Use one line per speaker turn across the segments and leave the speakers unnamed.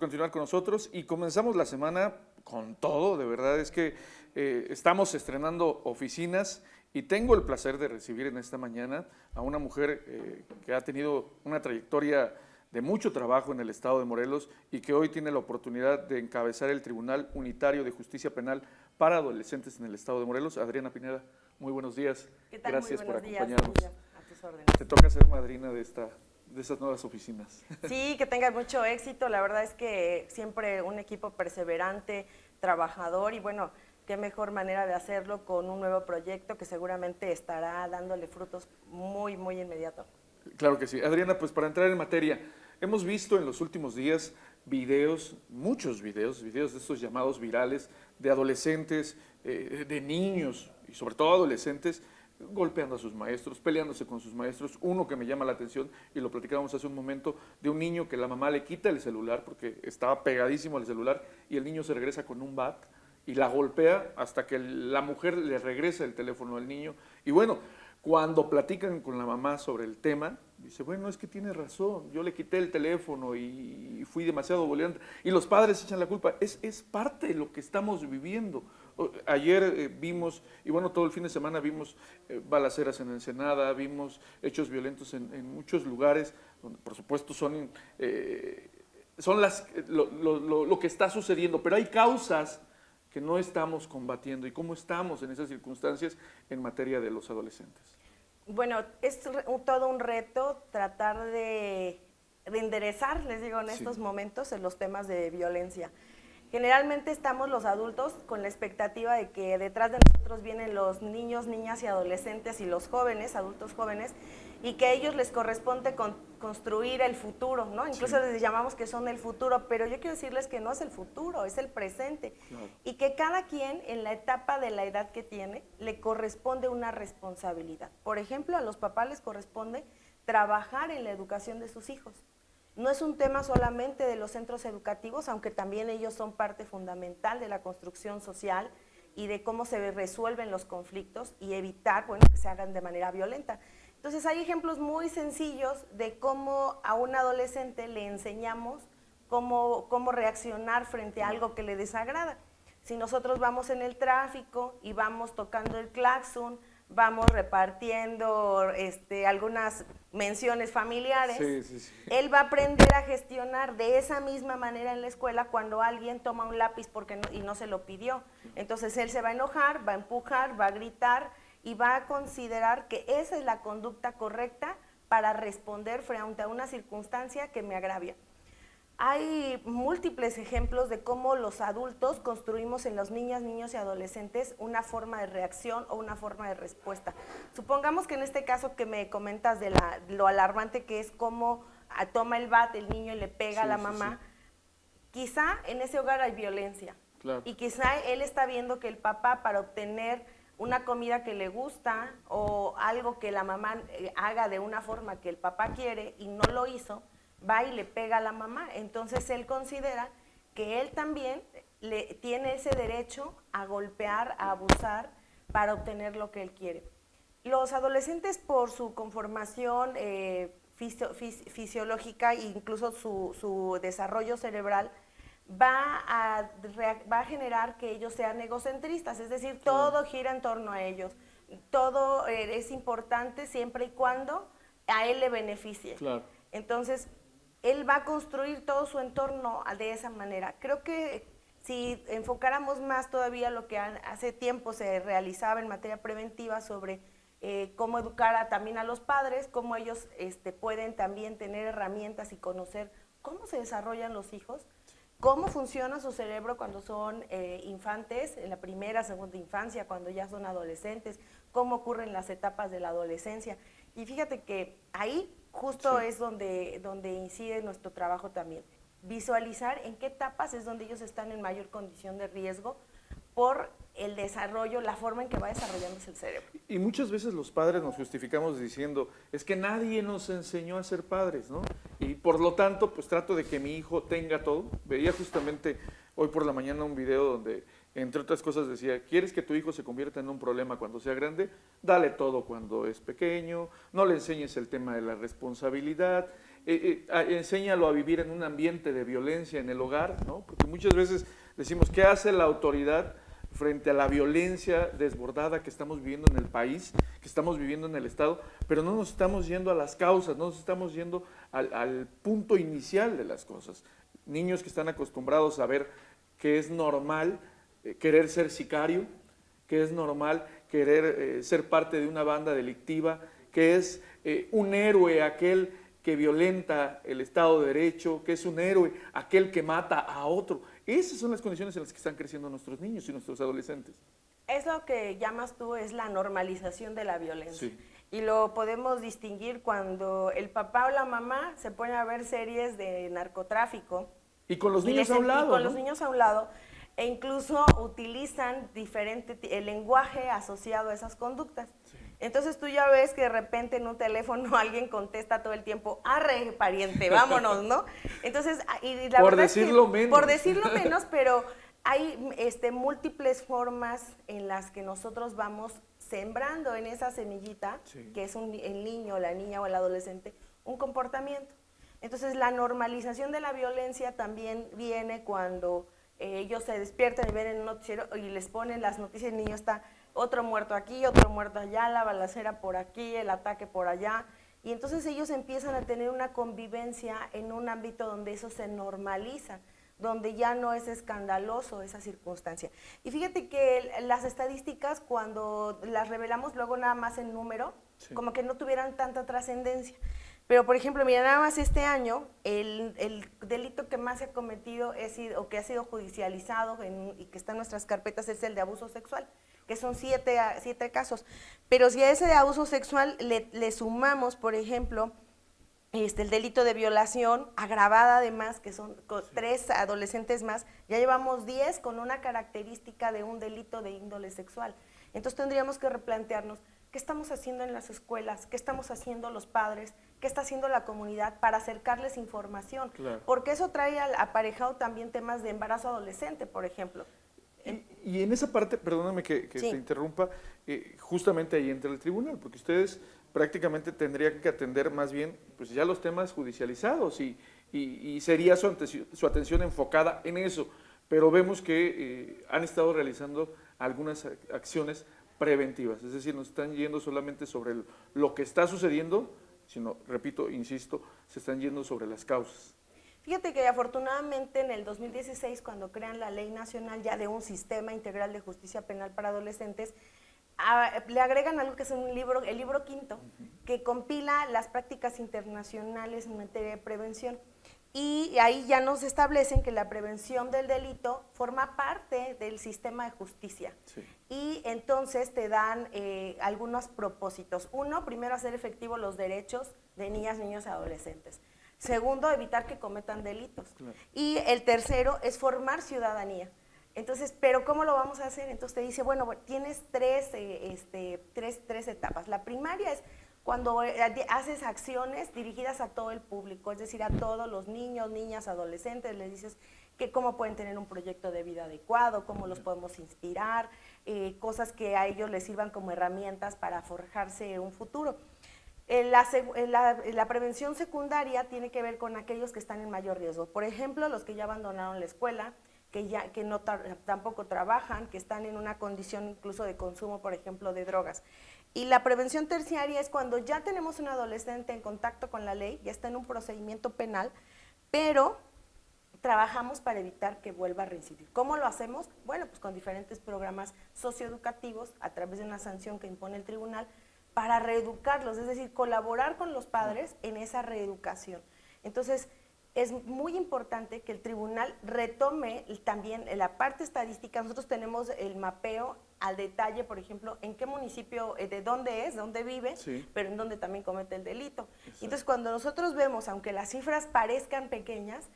continuar con nosotros y comenzamos la semana con todo. De verdad es que estamos estrenando oficinas y tengo el placer de recibir en esta mañana a una mujer que ha tenido una trayectoria de mucho trabajo en el estado de Morelos y que hoy tiene la oportunidad de encabezar el Tribunal Unitario de Justicia Penal para Adolescentes en el estado de Morelos. Adriana Pineda, muy buenos días.
¿Qué tal?
Gracias
Muy
por
buenos días,
acompañarnos.
Silvia, a tus órdenes.
Te toca ser madrina de esas nuevas oficinas.
Sí, que tengas mucho éxito. La verdad es que siempre un equipo perseverante, trabajador y bueno, qué mejor manera de hacerlo con un nuevo proyecto que seguramente estará dándole frutos muy, muy inmediato.
Claro que sí. Adriana, pues para entrar en materia, hemos visto en los últimos días videos, muchos videos de estos llamados virales, de adolescentes, de niños y sobre todo adolescentes, golpeando a sus maestros, peleándose con sus maestros. Uno que me llama la atención, y lo platicábamos hace un momento, de un niño que la mamá le quita el celular porque estaba pegadísimo al celular y el niño se regresa con un bat y la golpea hasta que la mujer le regresa el teléfono al niño. Y bueno, cuando platican con la mamá sobre el tema, dice, bueno, es que tiene razón, yo le quité el teléfono y fui demasiado boleante. Y los padres echan la culpa. Es parte de lo que estamos viviendo. Ayer vimos, y bueno, todo el fin de semana vimos balaceras en Ensenada, vimos hechos violentos en muchos lugares, donde por supuesto son lo que está sucediendo, pero hay causas que no estamos combatiendo y cómo estamos en esas circunstancias en materia de los adolescentes.
Bueno, es todo un reto tratar de enderezar, les digo, en estos momentos en los temas de violencia. Generalmente estamos los adultos con la expectativa de que detrás de nosotros vienen los niños, niñas y adolescentes y los jóvenes, adultos jóvenes, y que a ellos les corresponde construir el futuro, ¿no? Incluso les llamamos que son el futuro, pero yo quiero decirles que no es el futuro, es el presente. Claro. Y que cada quien en la etapa de la edad que tiene le corresponde una responsabilidad. Por ejemplo, a los papás les corresponde trabajar en la educación de sus hijos. No es un tema solamente de los centros educativos, aunque también ellos son parte fundamental de la construcción social y de cómo se resuelven los conflictos y evitar, bueno, que se hagan de manera violenta. Entonces hay ejemplos muy sencillos de cómo a un adolescente le enseñamos cómo reaccionar frente a algo que le desagrada. Si nosotros vamos en el tráfico y vamos tocando el claxon, vamos repartiendo algunas menciones familiares, él va a aprender a gestionar de esa misma manera en la escuela cuando alguien toma un lápiz y no se lo pidió. Entonces él se va a enojar, va a empujar, va a gritar y va a considerar que esa es la conducta correcta para responder frente a una circunstancia que me agravia. Hay múltiples ejemplos de cómo los adultos construimos en las niñas, niños y adolescentes una forma de reacción o una forma de respuesta. Supongamos que en este caso que me comentas de lo alarmante que es cómo toma el bat el niño y le pega a la mamá, quizá en ese hogar hay violencia. Claro. Y quizá él está viendo que el papá, para obtener una comida que le gusta o algo que la mamá haga de una forma que el papá quiere y no lo hizo, va y le pega a la mamá. Entonces él considera que él también tiene ese derecho a golpear, a abusar para obtener lo que él quiere. Los adolescentes, por su conformación fisiológica e incluso su desarrollo cerebral, va a generar que ellos sean egocentristas, es decir, todo gira en torno a ellos. Todo es importante siempre y cuando a él le beneficie. Claro. Entonces, él va a construir todo su entorno de esa manera. Creo que si enfocáramos más todavía lo que hace tiempo se realizaba en materia preventiva sobre cómo educar también a los padres, cómo ellos pueden también tener herramientas y conocer cómo se desarrollan los hijos, cómo funciona su cerebro cuando son infantes, en la primera, segunda infancia, cuando ya son adolescentes, cómo ocurren las etapas de la adolescencia. Y fíjate que ahí justo es donde incide nuestro trabajo también. Visualizar en qué etapas es donde ellos están en mayor condición de riesgo por el desarrollo, la forma en que va desarrollándose el cerebro.
Y muchas veces los padres nos justificamos diciendo, es que nadie nos enseñó a ser padres, ¿no? Y por lo tanto, pues trato de que mi hijo tenga todo. Veía justamente hoy por la mañana un video donde, entre otras cosas, decía, ¿quieres que tu hijo se convierta en un problema cuando sea grande? Dale todo cuando es pequeño, no le enseñes el tema de la responsabilidad. enséñalo a vivir en un ambiente de violencia en el hogar, ¿no? Porque muchas veces decimos, ¿qué hace la autoridad frente a la violencia desbordada que estamos viviendo en el país, que estamos viviendo en el Estado? Pero no nos estamos yendo a las causas, no nos estamos yendo al punto inicial de las cosas. Niños que están acostumbrados a ver que es normal querer ser sicario, que es normal querer ser parte de una banda delictiva, que es un héroe aquel que violenta el Estado de Derecho, que es un héroe aquel que mata a otro. Esas son las condiciones en las que están creciendo nuestros niños y nuestros adolescentes.
Es lo que llamas tú, es la normalización de la violencia.
Sí.
Y lo podemos distinguir cuando el papá o la mamá se ponen a ver series de narcotráfico.
Y con los niños a un lado,
y con
¿no?
los niños a un lado, e incluso utilizan el lenguaje asociado a esas conductas. Sí. Entonces tú ya ves que de repente en un teléfono alguien contesta todo el tiempo, arre, pariente, vámonos, ¿no? Entonces, y la
por
verdad
decirlo
es que,
menos.
Por decirlo menos, pero hay múltiples formas en las que nosotros vamos sembrando en esa semillita, sí, que es el niño, la niña o el adolescente, un comportamiento. Entonces, la normalización de la violencia también viene cuando ellos se despiertan y ven en un noticiero y les ponen las noticias, el niño está otro muerto aquí, otro muerto allá, la balacera por aquí, el ataque por allá, y entonces ellos empiezan a tener una convivencia en un ámbito donde eso se normaliza, donde ya no es escandaloso esa circunstancia. Y fíjate que las estadísticas, cuando las revelamos luego nada más en número, sí, como que no tuvieran tanta trascendencia. Pero, por ejemplo, mira, nada más este año, el delito que más se ha cometido o que ha sido judicializado y que está en nuestras carpetas es el de abuso sexual, que son 7 casos. Pero si a ese de abuso sexual le sumamos, por ejemplo, el delito de violación agravada además, que son 3 adolescentes más, ya llevamos 10 con una característica de un delito de índole sexual. Entonces tendríamos que replantearnos qué estamos haciendo en las escuelas, qué estamos haciendo los padres, qué está haciendo la comunidad para acercarles información. Claro. Porque eso trae aparejado también temas de embarazo adolescente, por ejemplo.
Y en esa parte, perdóname que sí, te interrumpa, justamente ahí entra el tribunal, porque ustedes prácticamente tendrían que atender más bien pues ya los temas judicializados y sería su atención enfocada en eso, pero vemos que han estado realizando algunas acciones preventivas, es decir, no están yendo solamente sobre lo que está sucediendo, sino, repito, insisto, se están yendo sobre las causas.
Fíjate que afortunadamente en el 2016, cuando crean la Ley Nacional ya de un Sistema Integral de Justicia Penal para Adolescentes, le agregan algo que es el libro quinto, que compila las prácticas internacionales en materia de prevención. Y ahí ya nos establecen que la prevención del delito forma parte del sistema de justicia. Sí. Y entonces te dan algunos propósitos. Uno, primero, hacer efectivos los derechos de niñas, niños y adolescentes. Segundo, evitar que cometan delitos. Claro. Y el tercero es formar ciudadanía. Entonces, ¿pero cómo lo vamos a hacer? Entonces te dice, bueno, tienes tres etapas. La primaria es cuando haces acciones dirigidas a todo el público, es decir, a todos los niños, niñas, adolescentes, les dices que cómo pueden tener un proyecto de vida adecuado, cómo los podemos inspirar, cosas que a ellos les sirvan como herramientas para forjarse un futuro. La prevención secundaria tiene que ver con aquellos que están en mayor riesgo. Por ejemplo, los que ya abandonaron la escuela, que no tampoco trabajan, que están en una condición incluso de consumo, por ejemplo, de drogas. Y la prevención terciaria es cuando ya tenemos un adolescente en contacto con la ley, ya está en un procedimiento penal, pero trabajamos para evitar que vuelva a reincidir. ¿Cómo lo hacemos? Bueno, pues con diferentes programas socioeducativos, a través de una sanción que impone el tribunal, para reeducarlos, es decir, colaborar con los padres en esa reeducación. Entonces, es muy importante que el tribunal retome también la parte estadística. Nosotros tenemos el mapeo al detalle, por ejemplo, en qué municipio, de dónde vive, sí, pero en dónde también comete el delito. Exacto. Entonces, cuando nosotros vemos, aunque las cifras parezcan pequeñas,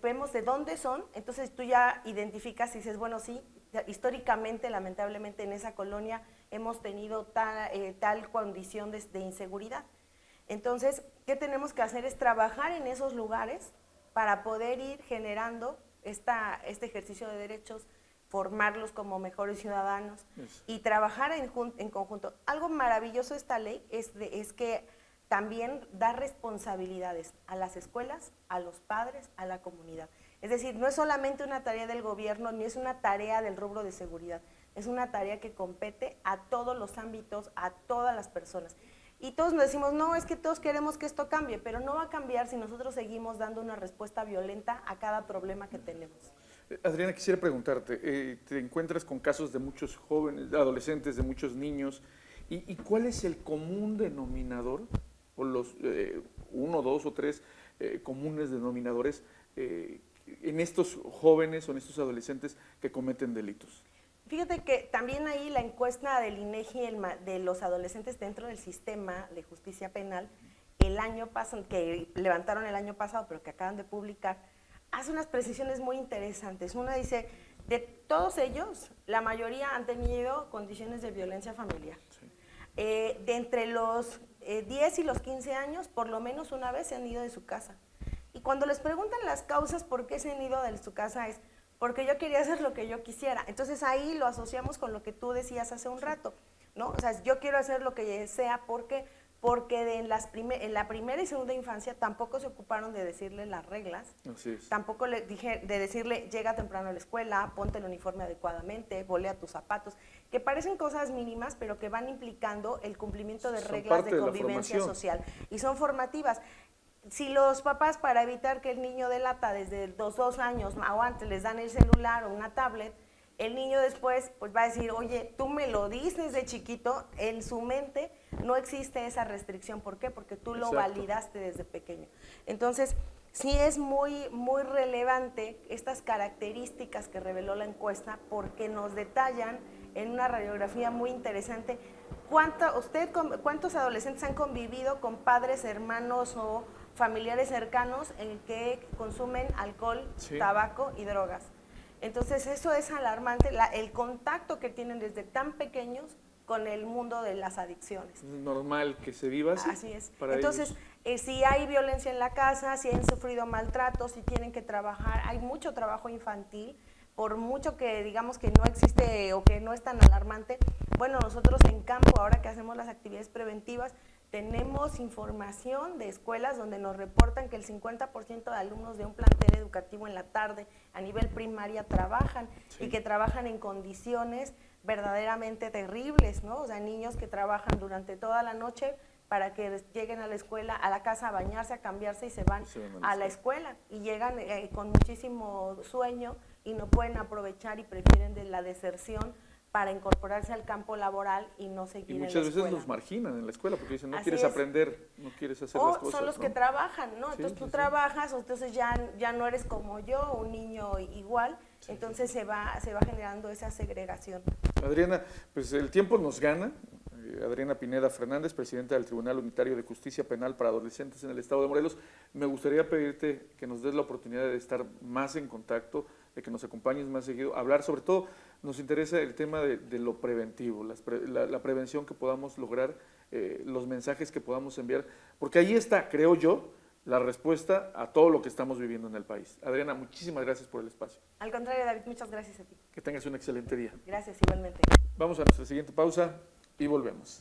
vemos de dónde son, entonces tú ya identificas y dices, bueno, sí, históricamente, lamentablemente, en esa colonia hemos tenido tal condición de inseguridad. Entonces, ¿qué tenemos que hacer? Es trabajar en esos lugares para poder ir generando este ejercicio de derechos, formarlos como mejores ciudadanos y trabajar en conjunto. Algo maravilloso de esta ley es que también dar responsabilidades a las escuelas, a los padres, a la comunidad. Es decir, no es solamente una tarea del gobierno, ni es una tarea del rubro de seguridad, es una tarea que compete a todos los ámbitos, a todas las personas. Y todos nos decimos, no, es que todos queremos que esto cambie, pero no va a cambiar si nosotros seguimos dando una respuesta violenta a cada problema que tenemos.
Adriana, quisiera preguntarte, te encuentras con casos de muchos jóvenes, de adolescentes, de muchos niños, ¿y cuál es el común denominador, o los uno, dos o tres comunes denominadores en estos jóvenes o en estos adolescentes que cometen delitos?
Fíjate que también ahí la encuesta del INEGI de los adolescentes dentro del sistema de justicia penal, el año pasado, que levantaron el año pasado, pero que acaban de publicar, hace unas precisiones muy interesantes. Una dice, de todos ellos, la mayoría han tenido condiciones de violencia familiar. Sí. De entre los 10 y los 15 años, por lo menos una vez se han ido de su casa. Y cuando les preguntan las causas por qué se han ido de su casa es, porque yo quería hacer lo que yo quisiera. Entonces ahí lo asociamos con lo que tú decías hace un rato, ¿no? O sea, yo quiero hacer lo que sea porque en la primera y segunda infancia tampoco se ocuparon de decirle las reglas, tampoco le dije de decirle llega temprano a la escuela, ponte el uniforme adecuadamente, volea tus zapatos, que parecen cosas mínimas, pero que van implicando el cumplimiento de reglas de convivencia social y son formativas. Si los papás, para evitar que el niño delata desde los 2 años o antes, les dan el celular o una tablet, el niño después pues va a decir, oye, tú me lo dices de chiquito, en su mente no existe esa restricción. ¿Por qué? Porque tú lo validaste desde pequeño. Entonces, sí es muy, muy relevante estas características que reveló la encuesta porque nos detallan en una radiografía muy interesante cuántos adolescentes han convivido con padres, hermanos o familiares cercanos en que consumen alcohol, tabaco y drogas. Entonces eso es alarmante, el contacto que tienen desde tan pequeños con el mundo de las adicciones.
Es normal que se viva así.
Así es. Entonces, si hay violencia en la casa, si han sufrido maltrato, si tienen que trabajar, hay mucho trabajo infantil, por mucho que digamos que no existe o que no es tan alarmante. Bueno, nosotros en campo, ahora que hacemos las actividades preventivas, tenemos información de escuelas donde nos reportan que el 50% de alumnos de un plantel educativo en la tarde a nivel primaria trabajan y que trabajan en condiciones verdaderamente terribles, ¿no? O sea, niños que trabajan durante toda la noche para que lleguen a la escuela, a la casa a bañarse, a cambiarse y se van a la escuela y llegan con muchísimo sueño y no pueden aprovechar y prefieren de la deserción para incorporarse al campo laboral y no seguir en la escuela.
Y muchas veces los marginan en la escuela porque dicen, no quieres aprender, no quieres hacer las cosas.
O son los que trabajan, ¿no? Entonces tú trabajas, entonces ya no eres como yo, un niño igual, entonces se va generando esa segregación.
Adriana, pues el tiempo nos gana. Adriana Pineda Fernández, presidenta del Tribunal Unitario de Justicia Penal para Adolescentes en el Estado de Morelos. Me gustaría pedirte que nos des la oportunidad de estar más en contacto, de que nos acompañes más seguido, hablar, sobre todo nos interesa el tema de lo preventivo, la prevención que podamos lograr, los mensajes que podamos enviar, porque ahí está, creo yo, la respuesta a todo lo que estamos viviendo en el país. Adriana, muchísimas gracias por el espacio.
Al contrario, David, muchas gracias a ti.
Que tengas un excelente día.
Gracias, igualmente.
Vamos a nuestra siguiente pausa y volvemos.